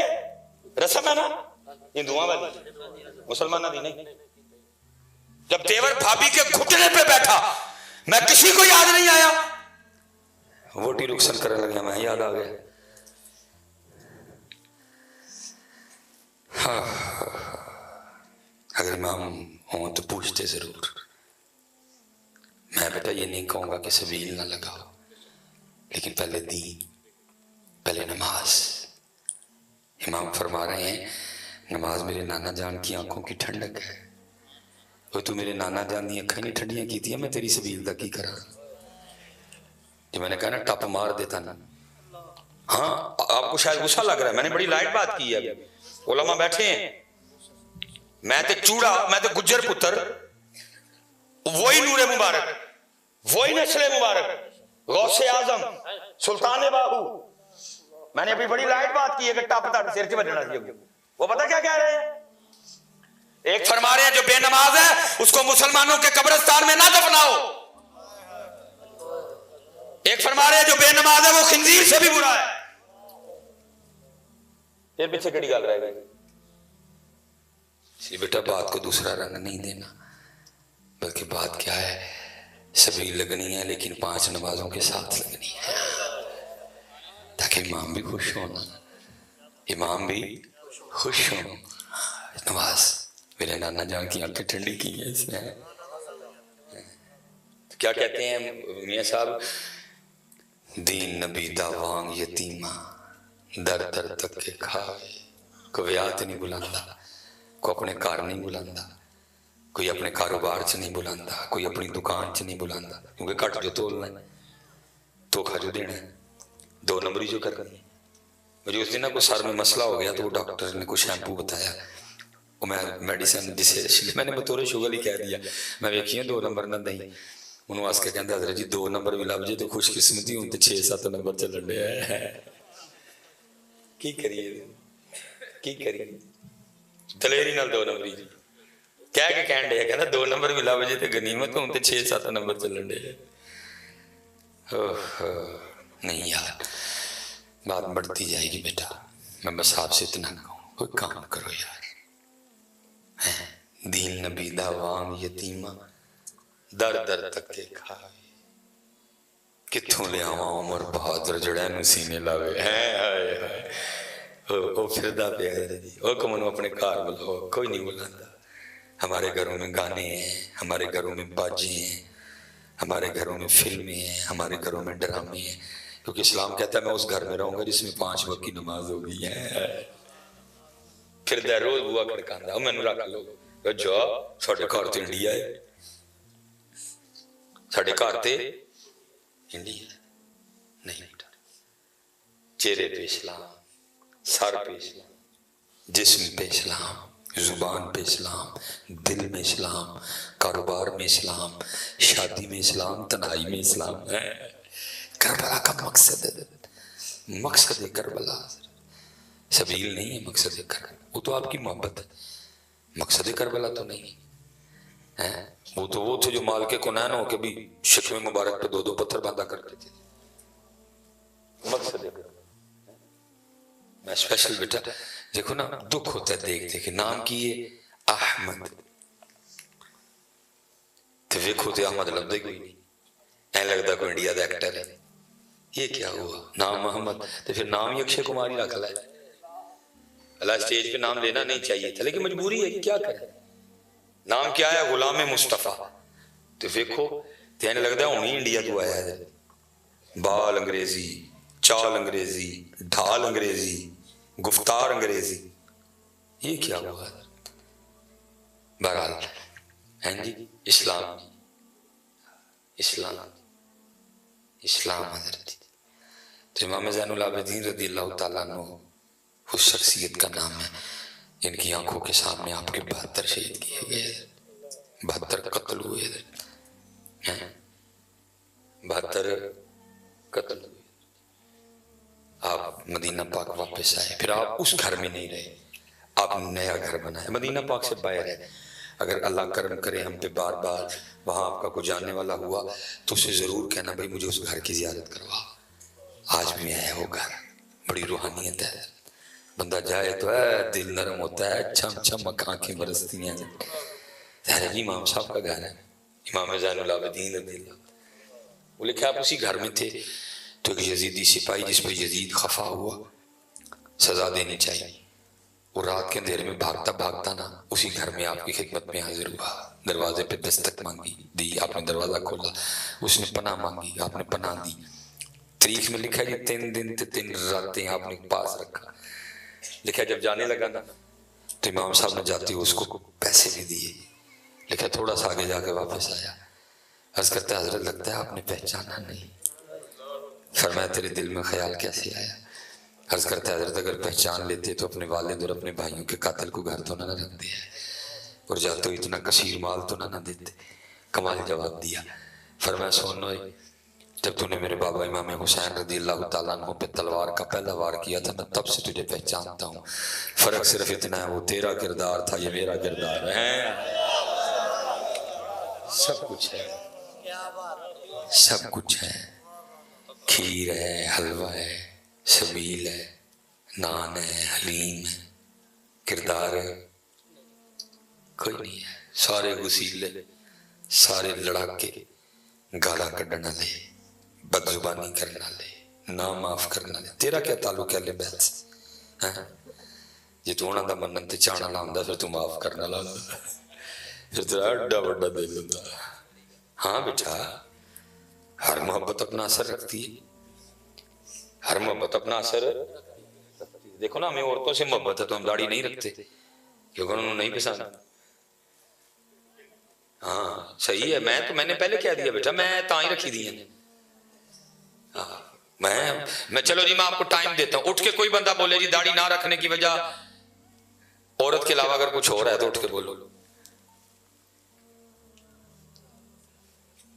رسم ہے نا ہندوؤں والی، مسلمانہ دی نہیں، جب دیور بھابی کے گھٹنے پہ بیٹھا میں کسی کو یاد نہیں آیا؟ ووٹی رخصت کرنے لگا، میں یاد آ گیا۔ اگر امام ہوں تو پوچھتے ضرور، میں بیٹا یہ نہیں کہوں گا کہ سبیل نہ لگاؤ، لیکن پہلے دین، پہلے نماز۔ امام فرما رہے ہیں نماز میرے نانا جان کی آنکھوں کی ٹھنڈک ہے، وہ تو میرے نانا جان دی آنکھیں نہیں ٹھنڈیاں کی تھی، میں تیری سبیل تک کی کرا، جو میں نے کہا نا ٹپ مار دیتا نا۔ ہاں آپ کو شاید غصہ لگ رہا ہے، میں نے بڑی لائٹ بات کی ہے، علماء بیٹھے ہیں، میں تے چوڑا، میں تے گجر پتر، وہی نور مبارک، وہی نسل مبارک، غوث اعظم، سلطان باہو، میں نے ابھی بڑی لائٹ بات کی ہے کہ ٹاپ تاڑ سیر چی بجنا چاہیے۔ وہ پتہ کیا کہہ رہے ہیں؟ ایک فرما رہے ہیں جو بے نماز ہے اس کو مسلمانوں کے قبرستان میں نہ دفناؤ، ایک فرما رہے ہیں جو بے نماز ہے وہ خنزیر سے بھی برا ہے۔ پھر پیچھے کڑی گال رہے گا، اسی بیٹا بات کو دوسرا رنگ نہیں دینا، بلکہ بات کیا ہے، سبیل لگنی ہے لیکن 5 نمازوں کے ساتھ لگنی ہے، تاکہ امام بھی خوش ہونا، امام بھی خوش ہو۔ نماز میرے نانا جان کی آنکھیں ٹھنڈی کی ہیں اس نے۔ کیا کہتے ہیں میاں صاحب؟ دین نبی دا وانگ یتیمہ در در تک کے کھائے، کوئی ویات نہیں بلاندا، کوئی اپنے کار نہیں بلاندا، کوئی اپنے کاروبار چ نہیں بلاندا، کوئی اپنی دکان چ نہیں بلاندا، کیونکہ کٹ جو تولنا ہے، دھوکھا جو دینا ہے، 2 نمبری جو کرنی ہے۔ مجھے اس دن کوئی سر میں مسئلہ ہو گیا تو وہ ڈاکٹر نے کوئی شیمپو بتایا، وہ میں میڈیسن جسے میں نے بطور شوگر ہی کہہ دیا، میں ویکھیے 2 نمبر نہ دیں، ਉਹਨੂੰ ਹੱਸ ਕੇ ਕਹਿੰਦਾ ਹਜ਼ਰਤ ਜੀ 2 ਨੰਬਰ ਵੀ ਲੱਭ ਜੇ ਤੇ ਖੁਸ਼ਕਿਸਮਤੀ, ਹੁਣ ਤੇ 6-7 ਨੰਬਰ ਚੱਲਣ ਡਿਆ। ਕੀ ਕਰੀਏ, ਕੀ ਕਰੀਏ, ਦਲੇਰੀ ਨਾਲ 2 ਨੰਬਰੀ ਜੀ ਕਹਿ ਕੇ ਕਹਿਣ ਡਿਆ, ਕਹਿੰਦਾ 2 ਨੰਬਰ ਵੀ ਲੱਭ ਜੇ ਤੇ ਗਨੀਮਤ, ਹੁਣ ਤੇ 6-7 ਨੰਬਰ ਚੱਲਣ ਡਿਆ। نہیں یار بات بڑھتی جائے گی بیٹا، میں بس آپ سے اتنا کہوں کوئی کام کرو یار، دین نبی دا عوام یتیمہ در در تک کے کھائے، کتھوں لے آواں عمر بہادر جڑے نو سینے لاوے، او پھردا پیا جی، او کمنو اپنے گھر بلاؤ، کوئی نہیں بلاتا۔ ہمارے گھروں میں گانے ہیں، ہمارے گھروں میں باجے ہیں، ہمارے گھروں میں فلمیں ہیں، ہمارے گھروں میں ڈرامے ہیں، کیونکہ اسلام کہتا ہے میں اس گھر میں رہوں گا جس میں 5 وقت کی نماز ہوگی۔ پھر دے روز بوا کھڑکاندا، مینوں رکھ لو، جا ساڈے گھر تے انڈیا ہے، ساڈے گھر تے انڈیا نہیں بیٹا، چہرے پہ اسلام، سر پہ اسلام، جسم پہ اسلام، زبان پہ اسلام، دل میں اسلام، کاروبار میں اسلام، شادی میں اسلام، تنہائی میں اسلام ہے۔ کربلا کا مقصد ہے، مقصد کربلا سبیل نہیں ہے، مقصد کربلا وہ تو آپ کی محبت ہے، مقصد کربلا تو نہیں ہے۔ وہ تھے جو مال کے کنان ہو کے بھی شکم مبارک پہ 2 پتھر باندھا کرتے تھے، مقصد کربلا۔ میں اسپیشل بیٹا دیکھو نا، دکھ ہوتا ہے دیکھ دیکھ، نام کیے احمد تو ویکھو تے احمد لبدا کوئی نہیں، این لگتا کوئی انڈیا دا ایکٹر ہے۔ یہ کیا ہوا، نام محمد تو پھر نام ہی اکشے کمار ہی رکھ لائے۔ اللہ اسٹیج پہ نام لینا نہیں چاہیے تھا لیکن مجبوری ہے کہ کیا کریں، نام کیا ہے غلام مصطفیٰ، تو ویکھو تے این لگتا ہے ہونی انڈیا تو آیا ہے، بال انگریزی، چال انگریزی، ڈھال انگریزی، گفتار انگریزی، یہ کیا ہوا۔ بہرحال ہیں جی، اسلام اسلام اسلام حضرت تو امام زین العابدین رضی اللہ تعالیٰ عنہ اس شخصیت کا نام ہے جن کی آنکھوں کے سامنے آپ کے 72 شہید کیے گئے، 72 قتل ہوئے، 72 قتل ہوئے۔ آپ مدینہ پاک واپس آئے، پھر آپ اس گھر میں نہیں رہے، آپ نیا گھر بنائے مدینہ پاک سے باہر ہے۔ اگر اللہ کرم کرے ہم پہ بار بار وہاں آپ کا کوئی جاننے والا ہوا تو اسے ضرور کہنا بھائی مجھے اس گھر کی زیارت کروا، آج بھی ہے وہ گھر، بڑی روحانیت ہے، بندہ جائے تو دل نرم ہوتا ہے، چھم چھم آنکھیں برستی ہیں۔ ظاہر جی امام صاحب کا گھر ہے، امام زین العابدین رضی اللہ، وہ لکھا آپ اسی گھر میں تھے تو ایک یزیدی سپاہی جس پہ یزید خفا ہوا، سزا دینی چاہیے، وہ رات کے اندھیرے میں بھاگتا بھاگتا نا اسی گھر میں آپ کی خدمت میں حاضر ہوا، دروازے پہ دستک مانگی، دی، آپ نے دروازہ کھولا، اس نے پناہ مانگی، آپ نے پناہ دی۔ تاریخ میں لکھا ہے 3 دن تے 3 راتیں آپ نے پاس رکھا، لکھا جب جانے لگا نا تو امام صاحب نے جاتے ہوئے اس کو پیسے بھی دیے، لکھا تھوڑا سا آگے جا کے واپس آیا، عرض کرتا ہے حضرت لگتا ہے آپ نے پہچانا نہیں، فرمایا تیرے دل میں خیال کیسے آیا؟ عرض کرتا ہے حضرت اگر پہچان لیتے تو اپنے والد اور اپنے بھائیوں کے قاتل کو گھر تو نہ رکھ دیا اور جاتے ہو اتنا کثیر مال تو نہ دیتے۔ کمال جواب دیا، فرمایا سنو جب تو نے میرے بابا امام حسین رضی اللہ تعالیٰ عنہ پہ تلوار کا پہلا وار کیا تھا میں تب سے تجھے پہچانتا ہوں، فرق صرف اتنا ہے وہ تیرا کردار تھا یہ میرا کردار ہے۔ سب کچھ ہے، سب کچھ ہے، کھیر ہے، حلوہ ہے، سبیل ہے، نان ہے، حلیم ہے، کردار ہے کوئی نہیں ہے، سارے غسیلے، سارے لڑاکے، گالا کڈنا لے، بد زبانی کرنا لے، نا معاف کرنا لے، تیرا کیا تعلق ہے بیت سے؟ جی تو انہاں دا منن تے چاہنا لاؤندا پھر تو معاف کرنا لاؤندا، پھر تیرا اڈا وڈا دل ہوندا۔ ہاں بیٹا ہر محبت اپنا اثر رکھتی ہے، ہر محبت اپنا اثر رکھتی ہے۔ دیکھو نا ہمیں عورتوں سے محبت ہے تو ہم داڑھی نہیں رکھتے کیونکہ انہوں نے نہیں پسند۔ ہاں صحیح ہے، میں نے پہلے کہہ دیا بیٹا میں تائیں رکھی دی ہیں، میں چلو جی میں آپ کو ٹائم دیتا ہوں، اٹھ کے کوئی بندہ بولے جی داڑھی نہ رکھنے کی وجہ عورت کے علاوہ اگر کچھ ہو رہا ہے تو اٹھ کے بولو۔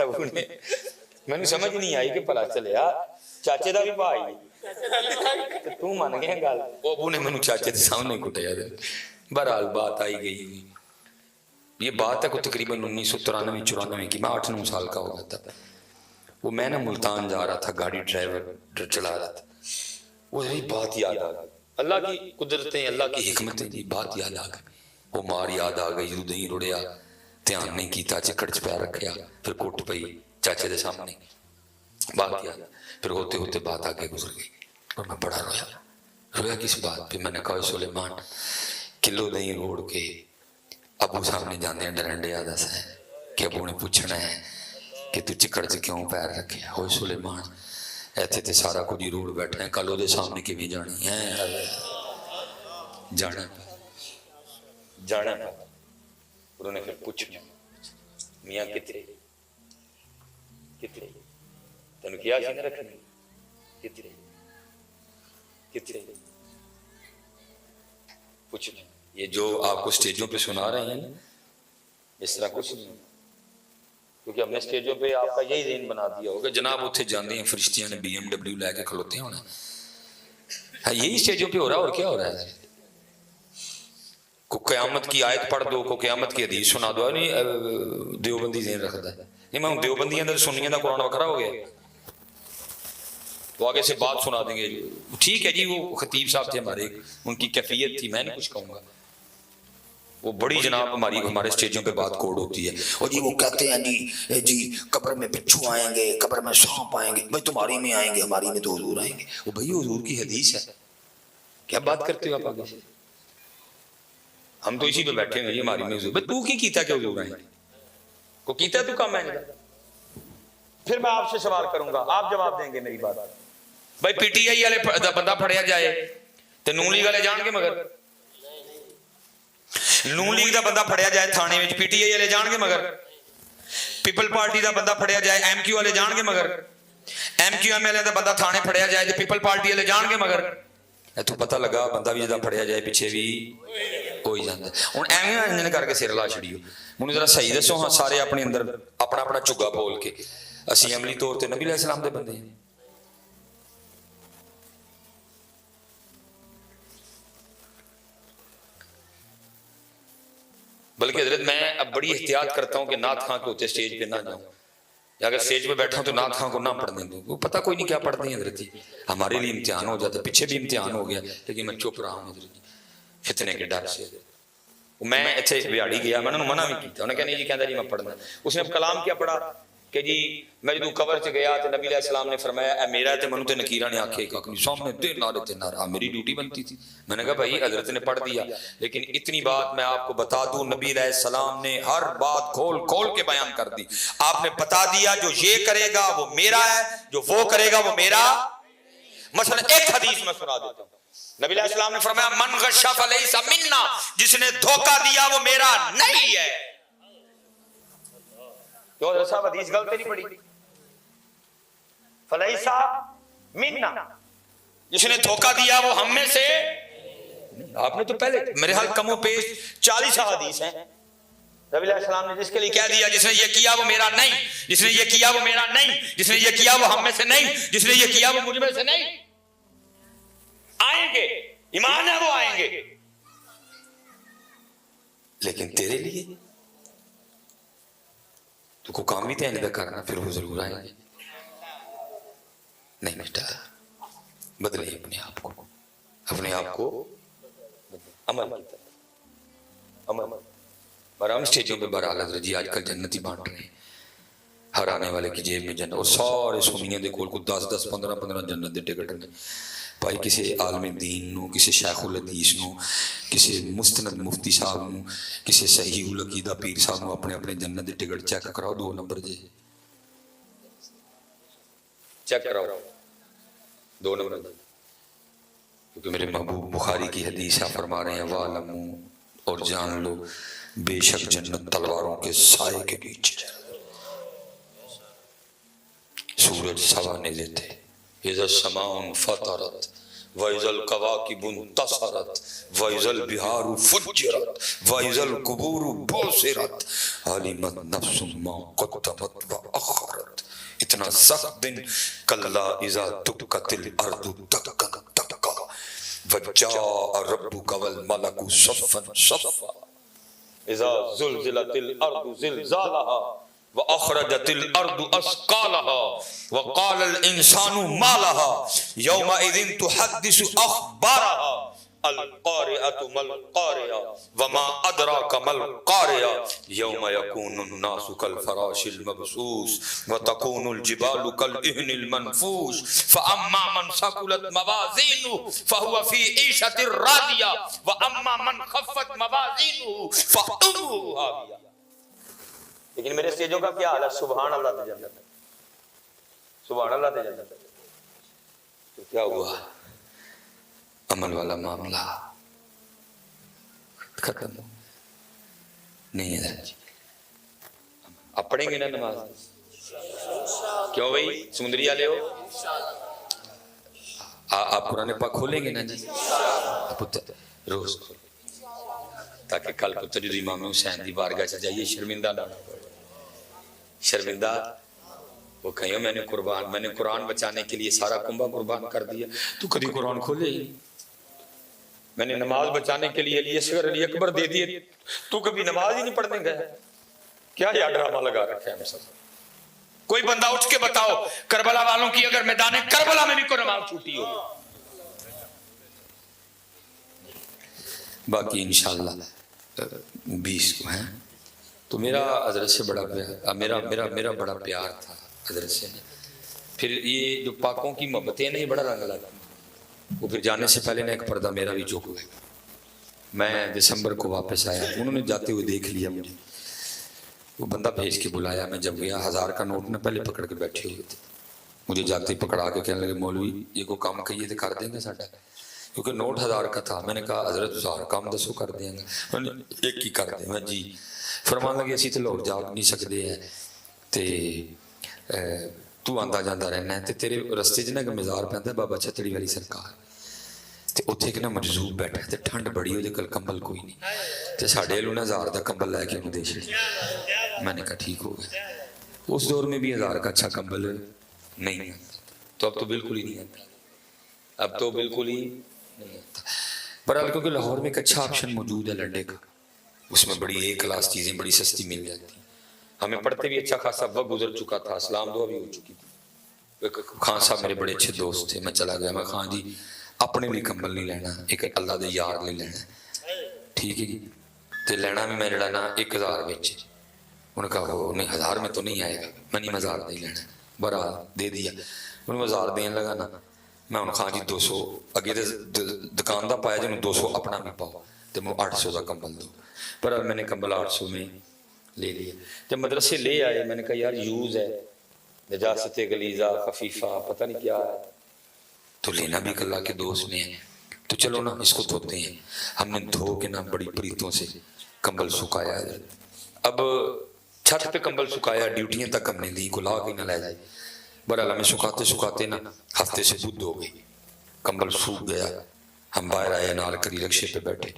ابو نے مینوں سمجھ نہیں آئی کہ بھلا چلیا چاچے دا بھی بھائی تے تو من گیا گل. ابو نے مینوں چاچے دے سامنے کٹیا. بہرحال بات آئی گئی. یہ بات ہے کوئی تقریباً 1993-94 کی. میں 8-9 سال کا ہو گیا تھا. وہ میں نا ملتان جا رہا تھا, گاڑی ڈرائیور چلا رہا تھا. وہ وہی بات یاد آ گئی. اللہ کی قدرتیں, اللہ کی حکمتیں جی. بات یاد آ گئی, وہ مار یاد آ گئی. دودھ رڑیا, دھیان نہیں کیتا, چکڑ چ پیا رکھیا, پھر کٹ پئی چاچے دے سامنے. بات یاد, پھر ہوتے ہوتے بات آگے گزر گئی اور میں بڑا رویا. رویا کس بات پہ؟ میں نے کہا سلیمان کلو دہی روڑ کے ابو سامنے جانے ڈرنڈے آ دس ہے کہ ابو نے پوچھنا ہے کہ تو چکڑ چ کیوں پیر رکھے. ہوئے سلیمان ایتھے تے سارا کچھ روڑ بیٹھا ہے, کل دے سامنے کی بھی جانی ہے. جانا جانا. انہوں نے پھر پوچھنا میاں کتنے کتنے تینوں کیا سی نہ رکھنے کتنے کتنے پوچھنا. یہ جو آپ کو سٹیجوں پہ سنا رہے ہیں اس طرح کچھ نہیں, کیونکہ ہم نے سٹیجوں پہ آپ کا یہی ذہن بنا دیا ہوگا جناب اتنے جانے ہیں فرشتیاں نے BMW لے کے کھلوتے ہونا. یہی سٹیجوں پہ ہو رہا. اور کیا ہو رہا ہے؟ کو قیامت کی آیت پڑھ دو, کو قیامت کی حدیث سنا دو. نہیں دیوبندی ذہن رکھتا ہے. نہیں میں دیوبندی اندر سنیاں دا قرآن وکھرا ہو گیا, وہ آگے سے بات سنا دیں گے. ٹھیک ہے جی, وہ خطیب صاحب تھے ہمارے, ان کی کیفیت تھی, میں نہیں کچھ کہوں گا. وہ بڑی جناب ہمارے سٹیجوں پہ بات کوڈ ہوتی ہے. اور جی وہ کہتے ہیں جی قبر میں بچھو آئیں گے, قبر میں سانپ آئیں گے. بھائی تمہاری میں آئیں گے, ہماری میں تو حضور آئیں گے. وہ بھائی حضور کی حدیث ہے, کیا بات کرتے ہو آپ آگے سے؟ ہم تو اسی پہ بیٹھے ہیں جی ہماری میں حضور. بھائی تو کی کیتا کہ حضور آئیں گے؟ کو کیتا تو کم ہے. پھر میں آپ سے سوال کروں گا, آپ جواب دیں گے میری بات. بھائی PTI والے بندہ پھڑیا جائے تو نون لیگ والے جان گے, مگر نون لیگ دا بندہ پھڑیا جائے تھانے میں PTI والے جان گے, مگر پیپل پارٹی دا بندہ پھڑیا جائے MQ والے جان گے, مگر MQM والے دا بندہ تھانے پھڑیا جائے تو پیپل پارٹی والے جان گے, مگر تو پتہ لگا بندہ بھی جدا پھڑیا جائے پیچھے بھی ہو ہی جاتا ہے. ہوں ایویں کر کے سر لا چھڑیو. مجھے ذرا صحیح دسو ہاں سارے اپنے اندر اپنا اپنا چگا بول کے اسی عملی طور تے نبی علیہ السلام دے بندے ہیں. بلکہ حضرت میں اب بڑی احتیاط کرتا ہوں کہ نعت خواں کے ہوتے سٹیج پہ نہ جاؤں, یا اگر سٹیج پہ بیٹھا ہوں تو نعت خواں کو نہ پڑھنے دوں. وہ پتہ کوئی نہیں کیا پڑھتے ہیں حضرت جی. ہمارے لیے امتحان ہو جاتا ہے, پیچھے بھی امتحان ہو گیا, لیکن میں چپ رہا ہوں حضرت جی فتنے کے ڈر سے. میں اتنے بہاڑی گیا, میں نے منع بھی کیا. انہوں نے کہا نہیں جی, کہتا جی میں پڑھنا. اس نے کلام کیا پڑھا کہ جی میں جدوں قبر چ گیا تو نبی علیہ السلام نے فرمایا اے میرا تے منو تے نکیرہ نے آکھے کہ سامنے تے نعرے تے نعرہ. میری ڈیوٹی بنتی تھی. میں نے کہا بھائی حضرت نے پڑھ دیا, لیکن اتنی بات میں آپ کو بتا دوں, نبی علیہ السلام نے ہر بات کھول کھول کے بیان کر دی. آپ نے بتا دیا جو یہ کرے گا وہ میرا ہے, جو وہ کرے گا وہ میرا. مثلا ایک حدیث میں سنا دیتا ہوں. نبی علیہ السلام نے فرمایا من غش فلیس منا, جس نے دھوکہ دیا وہ میرا نہیں ہے. تو حضرت صاحب حدیث غلط نہیں پڑھی؟ فلیسا منا, جس نے دھوکہ دیا وہ ہم میں سے. آپ نے تو پہلے میرے حال کم و پیش 40 حدیث ہیں. نبی علیہ السلام نے جس کے لیے کہہ دیا جس نے یہ کیا وہ میرا نہیں, جس نے یہ کیا وہ میرا نہیں, جس نے یہ کیا وہ ہم میں سے نہیں, جس نے یہ کیا وہ مجھ میں سے نہیں. آئیں گے, ایمان ہے وہ آئیں گے, لیکن تیرے لیے تو کو کام ہی تینے کرنا, پھر وہ ضرور آئیں گے. نہیں بیٹا, بدلے اپنے آپ کو, اپنے آپ کو عمل کی طرف عمل. اور ہم سٹیجوں پہ برحال حضرت جی آج کل جنت ہی بانٹ رہے ہیں. ہر آنے والے کی جیب میں جنت, اور سارے سنیاں دے کول کو 10 15 جنت دے ٹکٹ نے. بھائی کسی عالم دین نو, کسی شیخ الحدیث نو, کسی مستند مفتی صاحب نو, کسی صحیح العقیدہ پیر صاحب نو اپنے اپنے جنت دے ٹکٹ چیک کراؤ. 2 نمبر جے چیک کراؤ 2 نمبر. کیونکہ میرے محبوب بخاری کی حدیث ہے, فرما رہے ہیں وَعْلَمُوا, اور جان لو بے شک جنت تلواروں کے سائے کے پیچھے. سورج سوا نیزے تھے, اذا السماء فطرت وَإِذَا الْكَوَاكِبُ انتَصَرَتْ وَإِذَا الْبِحَارُ فُجِّرَتْ وَإِذَا الْقُبُورُ بُعْثِرَتْ عَلِمَتْ نَفْسٌ مَا قَدَّمَتْ وَأَخَّرَتْ. اتنا سخت دن کلا اذا دکت الارض دکا دکا وجاء ربک والملک صفا صفا اذا زلزلت الارض زلزالها واخرجت الارض اثقالها وقال الانسان ما لها يومئذ تحدث اخبارها القارئة ما القارئة وما أدراك ما القارئة يوم يكون الناس كالفراش المبثوث وتكون الجبال كالعهن المنفوش فأما من ثقلت موازينه فهو في عيشة راضية وأما من خفت موازينه فأمه هاوية. لیکن میرے سٹیجوں کا کیا حال ہے؟ سبحان اللہ تے جنت، سبحان اللہ تے جنت. تو کیا ہوا؟ عمل والا معاملہ ختم نہیں ہے جی. اب پڑھیں گے نا نماز؟ کیوں بھائی سمندری والے ہو؟ آپ قرآن پاک کھولیں گے نا جی؟ روز کھولیں تاکہ کل کو تجد امام حسین دی بارگاہ سے جائیے شرمندہ نہ پڑے. شرمندہ وہ کہیں میں نے قرآن بچانے کے لیے سارا کنبہ قربان کر دیا، تو کبھی قرآن کھولے ہی. میں نے نماز بچانے کے لیے علی اصغر علی اکبر دے دیے، تو کبھی نماز ہی نہیں پڑھنے گیا. کیا یہ ڈرامہ لگا رکھا ہے ہم سب؟ کوئی بندہ اٹھ کے بتاؤ کربلا والوں کی اگر میدان کربلا میں بھی کوئی نماز چھوٹی ہو. باقی انشاءاللہ 20 کو ہیں. تو میرا حضرت سے بڑا میرا بڑا پیار تھا حضرت سے. پھر یہ جو پاکوں کی محبتیں ہیں نا، یہ بڑا رنگ لگا. وہ پھر جانے سے پہلے نا ایک پردہ میرا بھی چوک گیا. میں دسمبر کو واپس آیا، انہوں نے جاتے ہوئے دیکھ لیا مجھے. وہ بندہ بھیج کے بلایا. میں جب گیا 1000 کا نوٹ نہ پہلے پکڑ کے بیٹھے ہوئے تھے. مجھے جاتے پکڑا کے کہنے لگے مولوی یہ کو کام کہیے تو کر دیں گے ساڈا، کیونکہ نوٹ 1000 کا تھا. میں نے کہا حضرت 1000 کام دسو کر دیں گے. ایک ہی کر دیں. میں جی فرمان لگے اسی تو لاہور جا نہیں سکتے ہیں تے تو آندا جاندہ رہنا ہے. تے تیرے رستے چ نا کہ مزار پیندا بابا چھتڑی والی سرکار تے اوتھے ایک نا مجذوب بیٹھا تے ٹھنڈ بڑی ہو جے کل کمبل کوئی نہیں تے ساڈے لو نا 1000 دا کمبل لے کے انہوں دے چھڑیا. میں نے کہا ٹھیک ہو گیا. اس دور میں بھی 1000 کا اچھا کمبل نہیں آتا. تو اب تو بالکل ہی نہیں آتا، اب تو بالکل ہی نہیں آتا. برحال کیونکہ لاہور میں ایک اچھا آپشن موجود ہے لنڈے کا، اس میں بڑی ایک کلاس چیزیں بڑی سستی مل جاتی ہیں. ہمیں پڑھتے بھی اچھا خاصا وقت گزر چکا تھا، اسلام دعا بھی ہو چکی تھی. خان صاحب میرے بڑے اچھے دوست تھے. میں چلا گیا، میں خان جی اپنے لیے کمبل نہیں لینا، ایک اللہ دے یار نہیں لینا، ٹھیک ہے جی. تے لینا بھی میں جڑا نا 1000 بچ. انہوں نے کہا وہ نہیں 1000 میں تو نہیں آئے گا. میں نہیں 1000 نہیں لینا. برحال دے دیا. انہوں 1000 دین لگا نا. میں انہوں خان جی 200 اگے دکان دا پایا جنہوں 200 اپنا بھی پاؤ تے میں 800 دا کمبل دو. پر میں نے کمبل 800 میں لے لیا. جب مدرسے لے آئے میں نے کہا یار یوز ہے، نجاست غلیظہ خفیفہ پتہ نہیں کیا ہے، تو لینا بھی اللہ کے دوست نے ہے تو چلو نا اس کو دھوتے ہیں. ہم نے دھو کے نا بڑی پریتوں سے کمبل سکھایا. اب چھت پہ کمبل سکھایا، ڈیوٹیاں تک ہم نے دی، گلا کے نہ لے جائے. برحال ہمیں سکھاتے نا ہفتے سے بدھ ہو گئی، کمبل سوکھ گیا. ہم باہر آئے نال کری رکشے پہ بیٹھے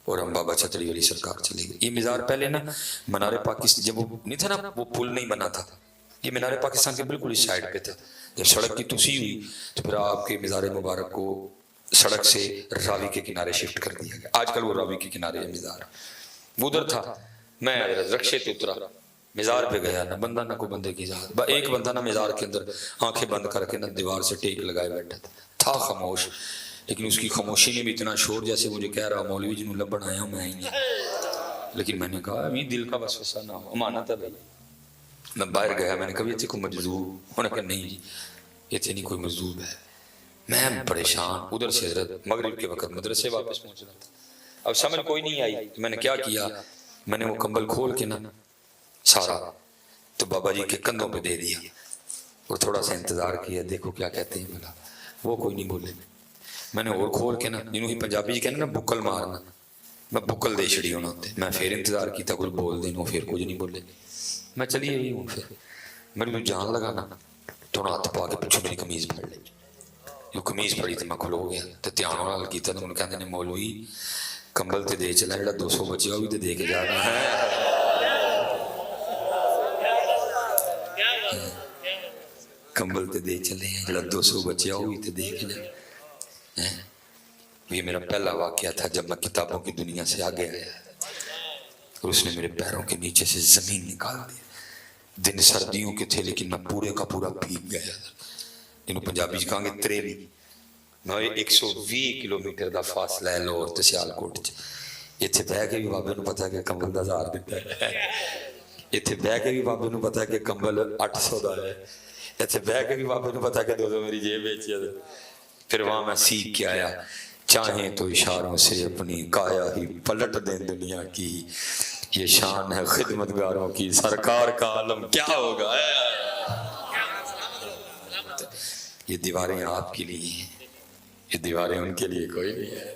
اور ہم بابا چھتڑی والی سرکار چلے گئے. یہ مزار پہلے نا منار پاکستان جب وہ نہیں تھا نا، وہ پل نہیں بنا تھا، یہ منار پاکستان کے بالکل اس سائڈ پہ تھا. جب سڑک کی توسیع ہوئی تو پھر آپ کے مزار مبارک کو سڑک سے راوی کے کنارے شفٹ کر دیا گیا. آج کل وہ راوی کے کنارے ہے مزار. وہ ادھر تھا. میں رکشے پہ اترا، مزار پہ گیا، نہ بندہ نہ کوئی بندے کی ذات. ایک بندہ نا مزار کے اندر آنکھیں بند کر کے نا دیوار سے ٹیک لگائے بیٹھا تھا خاموش. لیکن اس کی خاموشی نے بھی اتنا شور جیسے مجھے کہہ رہا مولوی جنہوں لبن آیا ہوں میں ہی نہیں. لیکن میں نے کہا ابھی دل کا وسوسہ نہ ہو، امانت ہے بھائی. میں باہر گیا، میں نے کہا یہ کوئی مجذوب؟ انہوں نے کہا نہیں جی یہ نہیں کوئی مجذوب ہے. میں پریشان. ادھر سے حضرت مغرب کے وقت مدرسے واپس پہنچ رہا تھا. اب سمجھ کوئی نہیں آئی. میں نے کیا کیا، میں نے وہ کمبل کھول کے نا سارا تو بابا جی کے کندھوں پہ دے دیا اور تھوڑا سا انتظار کیا دیکھو کیا کہتے ہیں. بولا وہ کوئی نہیں بولے. میں نے اور کھول کے نا جنہوں ہی پنجابی جی کہنے نا بکل مارنا، میں بکل دے چھڑی ہونا ہوتے. میں پھر انتظار کیتا کچھ بول دیں، پھر کچھ نہیں بولے. میں چلیے ہوں. پھر میرے کو جان لگا نا تو ہاتھ پا کے پچھو میری قمیض پھڑ لی. جو قمیض پڑی تو میں کھلو گیا تو دھیان نال کیتا تو انہوں کہندے نے مولوی کمبل تے دے چلا جڑا 200 بچیا وہ بھی تے دے کے جانا ہے کمبل تے دے چلے ہیں جڑا 200 بچیا وہ بھی تے دے کے جانا. یہ میرا پہلا واقعہ تھا جب میں کتابوں کی دنیا سے آگے آیا اور اس نے میرے پیروں کے نیچے سے زمین نکال دی. دن سردیوں کے تھے لیکن میں پورے کا پورا بھیگ گیا. جنہوں پنجابی کہاں گے تریوی. میں 120 کلومیٹر دا فاصلہ ہے لاہور تے سیالکوٹ چ. اتنے بہ کے بھی بابے نو پتا ہے کہ کمبل دا 1000 دیتا ہے. اتنے بہ کے بھی بابے نو پتا ہے کہ کمبل 800 دا ہے. اتنے بہ کے بھی بابے نو پتا ہے کہ 200 میری جیب وچ ہے. پھر وہاں میں سیکھ کے آیا چاہیں تو اشاروں سے اپنی کایا ہی پلٹ دیں دنیا کی. یہ شان ہے خدمتگاروں کی سرکار کا عالم کیا ہوگا. یہ دیواریں آپ کے لیے ہیں, یہ دیواریں ان کے لیے کوئی نہیں ہے.